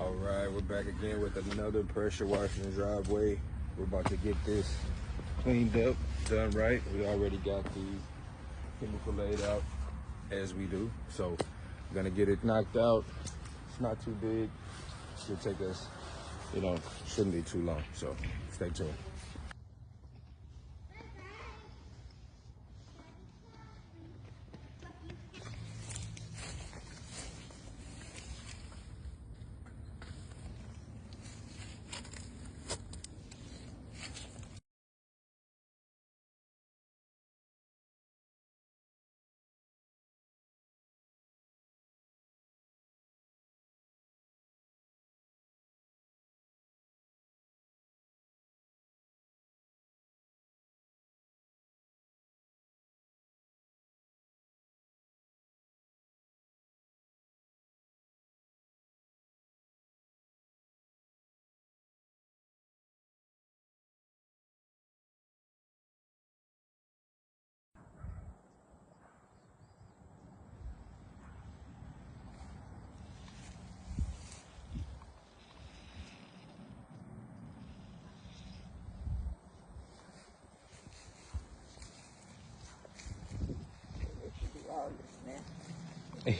All right, we're back again with another pressure washing driveway. We're about to get this cleaned up, done right. We already got the chemical laid out as we do. So we're gonna get it knocked out. It's not too big. Should take us, shouldn't be too long. So stay tuned.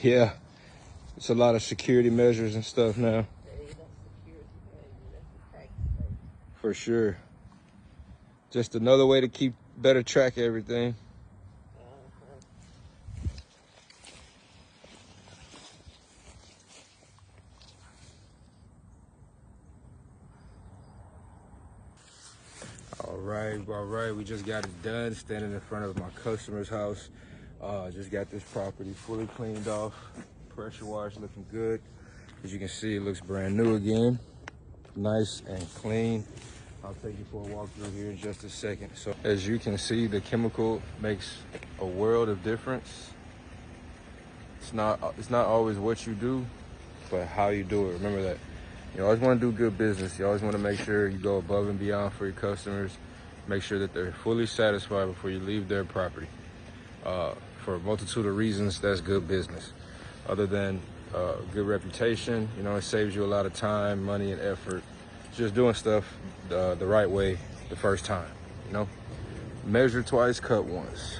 Yeah, it's a lot of security measures and stuff now. For sure. Just another way to keep better track of everything. All right, we just got it done, standing in front of my customer's house. Just got this property fully cleaned off, pressure washed, looking good. As you can see, it looks brand new again, nice and clean. I'll take you for a walk through here in just a second. So as you can see, the chemical makes a world of difference. It's not always what you do, but how you do it. Remember that. You always want to do good business. You always want to make sure you go above and beyond for your customers. Make sure that they're fully satisfied before you leave their property. For a multitude of reasons, that's good business. Other than good reputation, it saves you a lot of time, money, and effort. Just doing stuff the right way the first time, Measure twice, cut once.